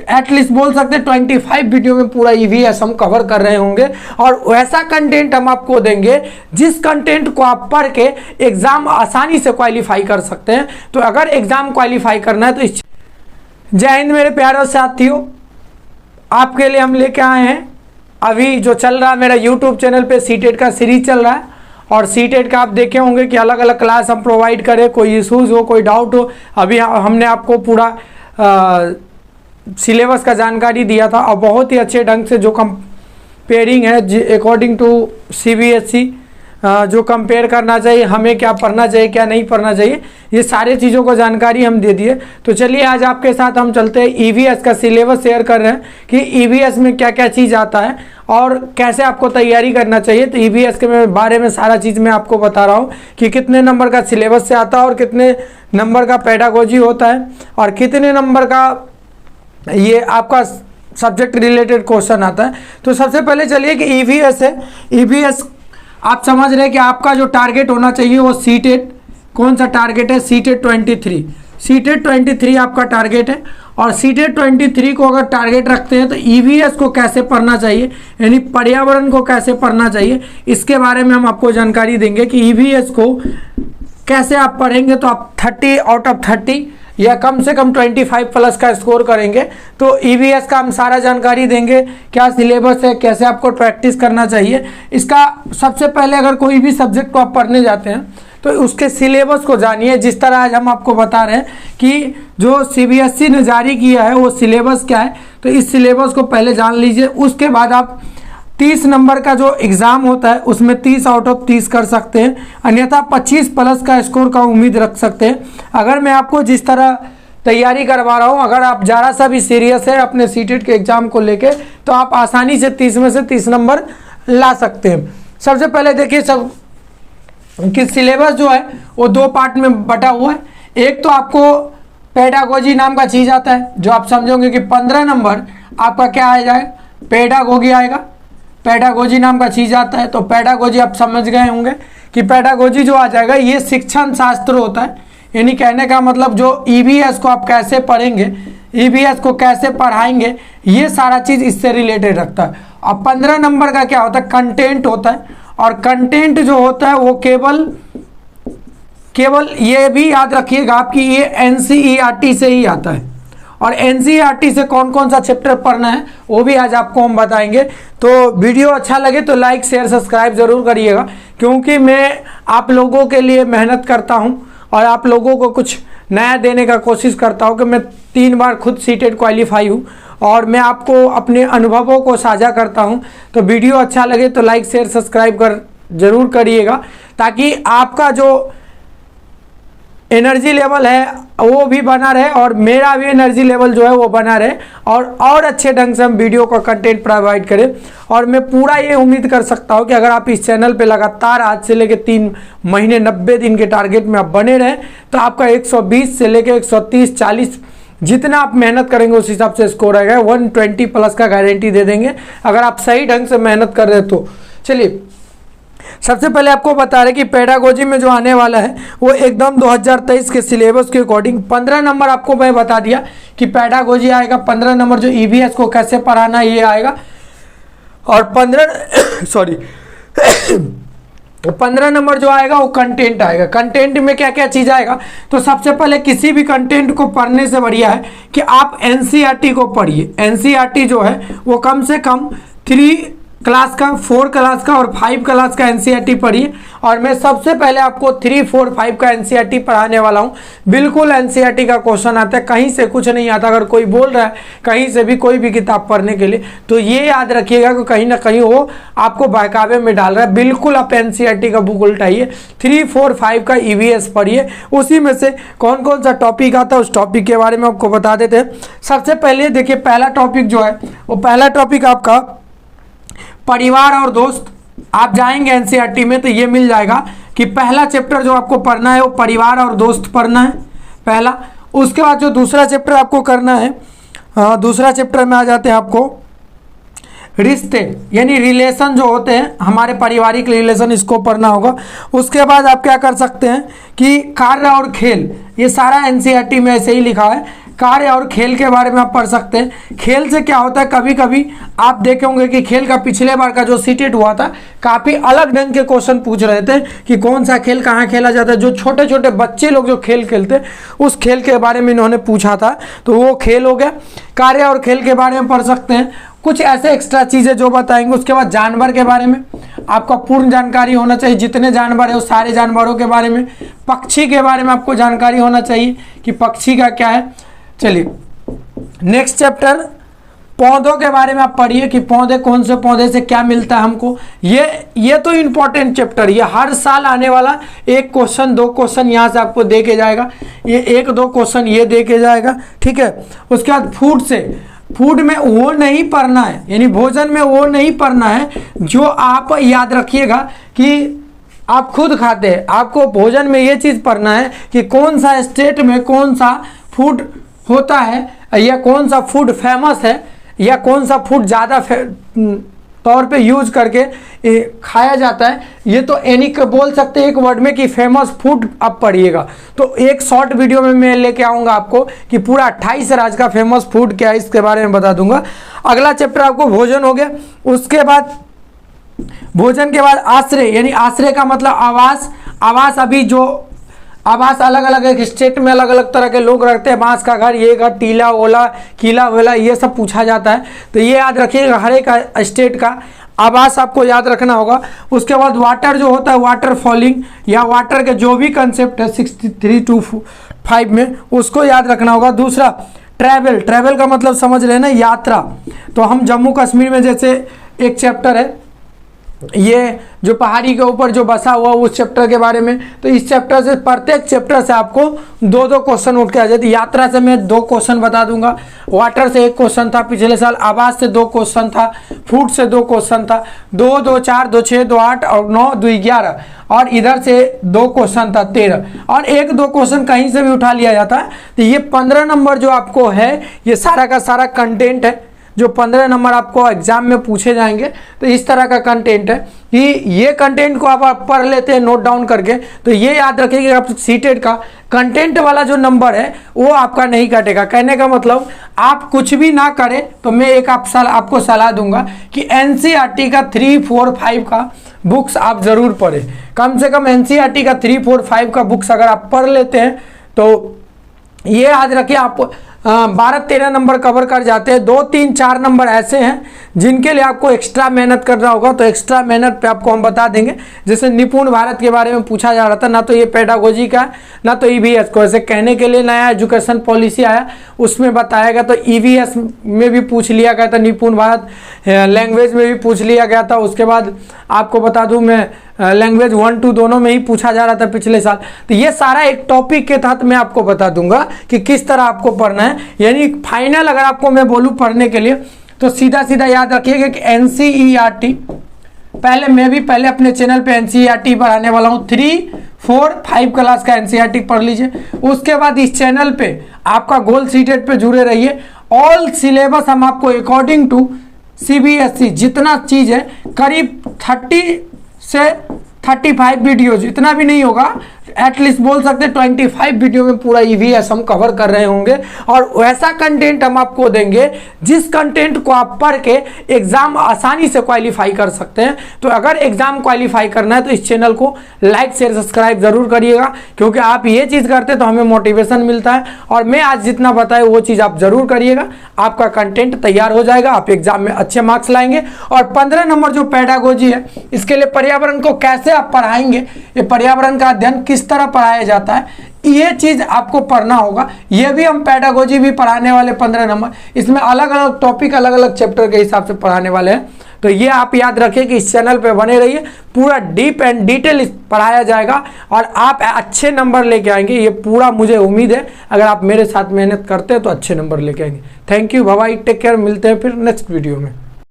At least बोल सकते हैं 25 वीडियो में पूरा ईवीएस हम कवर कर रहे होंगे, और वैसा कंटेंट हम आपको देंगे जिस कंटेंट को आप पढ़ के एग्जाम आसानी से क्वालिफाई कर सकते हैं। तो अगर एग्जाम क्वालिफाई करना है तो इस जय हिंद मेरे प्यारे साथियों, आपके लिए हम लेके आए हैं अभी जो चल रहा है मेरा यूट्यूब चैनल पे सीटेट का सीरीज चल रहा है। और सीटेट का आप देखे होंगे कि अलग अलग क्लास हम प्रोवाइड करें, कोई इशूज़ हो, कोई डाउट हो। अभी हमने आपको पूरा सिलेबस का जानकारी दिया था और बहुत ही अच्छे ढंग से जो कंपेयरिंग है अकॉर्डिंग टू सीबीएसई, जो कंपेयर करना चाहिए, हमें क्या पढ़ना चाहिए क्या नहीं पढ़ना चाहिए, ये सारे चीज़ों को जानकारी हम दे दिए। तो चलिए आज आपके साथ हम चलते हैं, ईवीएस का सिलेबस शेयर कर रहे हैं कि ईवीएस में क्या क्या चीज़ आता है और कैसे आपको तैयारी करना चाहिए। तो ईवीएस के बारे में सारा चीज़ मैं आपको बता रहा हूँ कि कितने नंबर का सिलेबस से आता है और कितने नंबर का पेडागोजी होता है और कितने नंबर का ये आपका सब्जेक्ट रिलेटेड क्वेश्चन आता है। तो सबसे पहले चलिए कि ईवीएस है। ईवीएस आप समझ रहे हैं कि आपका जो टारगेट होना चाहिए वो सीटेट, कौन सा टारगेट है, सीटेट 23। सीटेट 23 आपका टारगेट है। और सीटेट 23 को अगर टारगेट रखते हैं तो ईवीएस को कैसे पढ़ना चाहिए, यानी पर्यावरण को कैसे पढ़ना चाहिए, इसके बारे में हम आपको जानकारी देंगे कि ईवीएस को कैसे आप पढ़ेंगे तो आप 30 आउट ऑफ 30 या कम से कम 25 प्लस का स्कोर करेंगे। तो ईवीएस का हम सारा जानकारी देंगे, क्या सिलेबस है, कैसे आपको प्रैक्टिस करना चाहिए। इसका सबसे पहले अगर कोई भी सब्जेक्ट को आप पढ़ने जाते हैं तो उसके सिलेबस को जानिए। जिस तरह आज हम आपको बता रहे हैं कि जो सीबीएसई ने जारी किया है वो सिलेबस क्या है, तो इस सिलेबस को पहले जान लीजिए। उसके बाद आप 30 नंबर का जो एग्ज़ाम होता है उसमें 30 आउट ऑफ 30 कर सकते हैं, अन्यथा 25 प्लस का स्कोर का उम्मीद रख सकते हैं। अगर मैं आपको जिस तरह तैयारी करवा रहा हूं, अगर आप ज़रा सा भी सीरियस है अपने सीटेट के एग्ज़ाम को लेके तो आप आसानी से 30 में से 30 नंबर ला सकते हैं। सबसे पहले देखिए सब कि सिलेबस जो है वो 2 पार्ट में बटा हुआ है। एक तो आपको पेडागोजी नाम का चीज़ आता है, जो आप समझोगे कि 15 नंबर आपका क्या आ जाएगा, पेडागोजी आएगा। पेडागोजी नाम का चीज़ आता है। तो पेडागोजी आप समझ गए होंगे कि पेडागोजी जो आ जाएगा ये शिक्षण शास्त्र होता है, यानी कहने का मतलब जो ईवीएस को आप कैसे पढ़ेंगे, ईवीएस को कैसे पढ़ाएंगे, ये सारा चीज़ इससे रिलेटेड रखता है। अब 15 नंबर का क्या होता है, कंटेंट होता है। और कंटेंट जो होता है वो केवल ये भी याद रखिएगा आप कि ये एनसीईआरटी से ही आता है। और एनसीईआरटी से कौन कौन सा चैप्टर पढ़ना है वो भी आज आपको हम बताएंगे। तो वीडियो अच्छा लगे तो लाइक शेयर सब्सक्राइब ज़रूर करिएगा, क्योंकि मैं आप लोगों के लिए मेहनत करता हूं और आप लोगों को कुछ नया देने का कोशिश करता हूं कि मैं 3 बार खुद सीटेट क्वालिफाई हूं और मैं आपको अपने अनुभवों को साझा करता हूं। तो वीडियो अच्छा लगे तो लाइक शेयर सब्सक्राइब ज़रूर करिएगा, ताकि आपका जो एनर्जी लेवल है वो भी बना रहे और मेरा भी एनर्जी लेवल जो है वो बना रहे और अच्छे ढंग से हम वीडियो का कंटेंट प्रोवाइड करें। और मैं पूरा ये उम्मीद कर सकता हूँ कि अगर आप इस चैनल पे लगातार आज से लेकर 3 महीने 90 दिन के टारगेट में आप बने रहें तो आपका 120 से लेकर 130 40 जितना आप मेहनत करेंगे उस हिसाब से स्कोर आएगा। 120 प्लस का गारंटी दे देंगे अगर आप सही ढंग से मेहनत कर रहे हो तो। चलिए सबसे पहले आपको बता रहे कि पेडागोजी में जो आने वाला है वो एकदम 2023 के सिलेबस के अकॉर्डिंग 15 नंबर आपको मैं बता दिया कि पेडागोजी आएगा। 15 नंबर जो ईवीएस को कैसे पढ़ाना ये आएगा। और 15 नंबर जो आएगा वो कंटेंट आएगा। कंटेंट में क्या क्या चीज़ आएगा, तो सबसे पहले किसी भी कंटेंट को पढ़ने से बढ़िया है कि आप एनसीईआरटी को पढ़िए। एनसीईआरटी जो है वो कम से कम 3 क्लास का, 4 क्लास का और 5 क्लास का एनसीईआरटी पढ़िए। और मैं सबसे पहले आपको 3, 4, 5 का एनसीईआरटी पढ़ाने वाला हूँ। बिल्कुल एनसीईआरटी का क्वेश्चन आता है, कहीं से कुछ नहीं आता। अगर कोई बोल रहा है कहीं से भी कोई भी किताब पढ़ने के लिए तो ये याद रखिएगा कि कहीं ना कहीं वो आपको बहकावे में डाल रहा है। बिल्कुल आप एनसीईआरटी का बुक उल्टाइए, 3, 4, 5 का ईवीएस पढ़िए। उसी में से कौन कौन सा टॉपिक आता है उस टॉपिक के बारे में आपको बता देते हैं। सबसे पहले देखिए पहला टॉपिक जो है वो पहला टॉपिक आपका परिवार और दोस्त। आप जाएंगे एनसीईआरटी में तो ये मिल जाएगा कि पहला चैप्टर जो आपको पढ़ना है वो परिवार और दोस्त पढ़ना है पहला। उसके बाद जो दूसरा चैप्टर आपको करना है, दूसरा चैप्टर में आ जाते हैं आपको रिश्ते, यानी रिलेशन जो होते हैं हमारे पारिवारिक रिलेशन, इसको पढ़ना होगा। उसके बाद आप क्या कर सकते हैं कि कार्य और खेल, ये सारा एनसीईआरटी में ऐसे ही लिखा है। कार्य और खेल के बारे में आप पढ़ सकते हैं। खेल से क्या होता है, कभी कभी आप देखे होंगे कि खेल का पिछले बार का जो सीटेट हुआ था काफ़ी अलग ढंग के क्वेश्चन पूछ रहे थे कि कौन सा खेल कहाँ खेला जाता है। जो छोटे छोटे बच्चे लोग जो खेल खेलते उस खेल के बारे में इन्होंने पूछा था, तो वो खेल हो गया। कार्य और खेल के बारे में पढ़ सकते हैं। कुछ ऐसे एक्स्ट्रा चीज़ें जो बताएंगे। उसके बाद जानवर के बारे में आपका पूर्ण जानकारी होना चाहिए, जितने जानवर है वो सारे जानवरों के बारे में। पक्षी के बारे में आपको जानकारी होना चाहिए कि पक्षी का क्या है। चलिए नेक्स्ट चैप्टर, पौधों के बारे में आप पढ़िए कि पौधे कौन से पौधे से क्या मिलता है हमको। ये तो इम्पोर्टेंट चैप्टर, ये हर साल आने वाला एक क्वेश्चन 2 क्वेश्चन यहाँ से आपको दे के जाएगा, ये 1-2 क्वेश्चन ये दे के जाएगा, ठीक है। उसके बाद फूड से, फूड में वो नहीं पढ़ना है, यानी भोजन में वो नहीं पढ़ना है जो आप याद रखिएगा कि आप खुद खाते हैं। आपको भोजन में ये चीज़ पढ़ना है कि कौन सा स्टेट में कौन सा फूड होता है, या कौन सा फूड फेमस है, या कौन सा फूड ज़्यादा तौर पे यूज करके खाया जाता है। ये तो एनी बोल सकते हैं एक वर्ड में कि फेमस फूड आप पढ़िएगा। तो एक शॉर्ट वीडियो में मैं लेके आऊँगा आपको कि पूरा 28 राज्य का फेमस फूड क्या है, इसके बारे में बता दूंगा। अगला चैप्टर आपको भोजन हो गया। उसके बाद भोजन के बाद आश्रय, यानी आश्रय का मतलब आवास। आवास अभी जो आवास अलग अलग एक स्टेट में अलग अलग तरह के लोग रहते हैं। बांस का घर, ये घर, टीला ओला, किला वेला, ये सब पूछा जाता है। तो ये याद रखिएगा, हर एक स्टेट का आवास आपको याद रखना होगा। उसके बाद वाटर जो होता है, वाटर फॉलिंग या वाटर के जो भी कंसेप्ट है 63 to 5 में, उसको याद रखना होगा। दूसरा ट्रैवल, ट्रैवल का मतलब समझ रहे हैं ना, यात्रा। तो हम जम्मू कश्मीर में जैसे एक चैप्टर है, ये जो पहाड़ी के ऊपर जो बसा हुआ उस चैप्टर के बारे में। तो इस चैप्टर से, प्रत्येक चैप्टर से आपको 2-2 क्वेश्चन उठ के आ जाते। यात्रा से मैं 2 क्वेश्चन बता दूंगा, वाटर से 1 क्वेश्चन था पिछले साल, आवास से 2 क्वेश्चन था, फूड से 2 क्वेश्चन था, 2, 2, 4, 2, 6, 2, 8 और 9, 2, 11, और इधर से 2 क्वेश्चन था 13, और 1-2 क्वेश्चन कहीं से भी उठा लिया जाता है। तो ये 15 नंबर जो आपको है, ये सारा का सारा कंटेंट है जो 15 नंबर आपको एग्जाम में पूछे जाएंगे। तो इस तरह का कंटेंट है कि ये कंटेंट को आप पढ़ लेते हैं नोट डाउन करके, तो ये याद रखिए कि आप सीटेट का कंटेंट वाला जो नंबर है वो आपका नहीं कटेगा। कहने का मतलब आप कुछ भी ना करें तो मैं एक आपको सलाह दूंगा कि एनसीईआरटी का 3, 4, 5 का बुक्स आप ज़रूर पढ़ें। कम से कम एनसीईआरटी का 3, 4, 5 का बुक्स अगर आप पढ़ लेते हैं तो ये याद रखिए आप 12-13 नंबर कवर कर जाते हैं। 2, 3, 4 नंबर ऐसे हैं जिनके लिए आपको एक्स्ट्रा मेहनत करना होगा, तो एक्स्ट्रा मेहनत पे आपको हम बता देंगे। जैसे निपुण भारत के बारे में पूछा जा रहा था, ना तो ये पेडागोजी का ना तो ईवीएस को, ऐसे कहने के लिए नया एजुकेशन पॉलिसी आया उसमें बताया गया। तो ईवीएस में भी पूछ लिया गया था, निपुण भारत लैंग्वेज में भी पूछ लिया गया था। उसके बाद आपको बता दूं मैं लैंग्वेज 1, 2 दोनों में ही पूछा जा रहा था पिछले साल। तो ये सारा एक टॉपिक के तहत मैं आपको बता दूंगा कि किस तरह आपको पढ़ना है। यानी फाइनल अगर आपको मैं बोलूँ पढ़ने के लिए तो सीधा सीधा याद रखिएगा कि एनसीईआरटी, पहले अपने चैनल पे एनसीईआरटी पढ़ाने वाला हूँ। 3, 4, 5 क्लास का एनसीईआरटी पढ़ लीजिए। उसके बाद इस चैनल पे आपका गोल सीटेट पे जुड़े रहिए। ऑल सिलेबस हम आपको अकॉर्डिंग टू सीबीएसई जितना चीज़ है करीब 30 से 35 वीडियोज, इतना भी नहीं होगा, एटलीस्ट बोल सकते 25 वीडियो में पूरा ईवीएस हम कवर कर रहे होंगे। और वैसा कंटेंट हम आपको देंगे जिस कंटेंट को आप पढ़ के एग्जाम आसानी से क्वालिफाई कर सकते हैं। तो अगर एग्जाम क्वालिफाई करना है तो इस चैनल को लाइक शेयर सब्सक्राइब जरूर करिएगा, क्योंकि आप ये चीज़ करते तो हमें मोटिवेशन मिलता है। और मैं आज जितना बताया वो चीज़ आप जरूर करिएगा, आपका कंटेंट तैयार हो जाएगा, आप एग्जाम में अच्छे मार्क्स लाएंगे। और 15 नंबर जो पेडागोजी है, इसके लिए पर्यावरण को कैसे आप पढ़ाएंगे, ये पर्यावरण का अध्ययन किस तरह पढ़ाया जाता है, ये चीज आपको पढ़ना होगा। ये भी हम पेडागोजी भी पढ़ाने वाले 15 नंबर, इसमें अलग अलग टॉपिक अलग अलग चैप्टर के हिसाब से पढ़ाने वाले हैं। तो ये आप याद रखिए कि इस चैनल पे बने रहिए, पूरा डीप एंड डिटेल पढ़ाया जाएगा और आप अच्छे नंबर लेके आएंगे, ये पूरा मुझे उम्मीद है। अगर आप मेरे साथ मेहनत करते हैं तो अच्छे नंबर लेके आएंगे। Thank you, bye bye, take care, मिलते हैं फिर नेक्स्ट वीडियो में।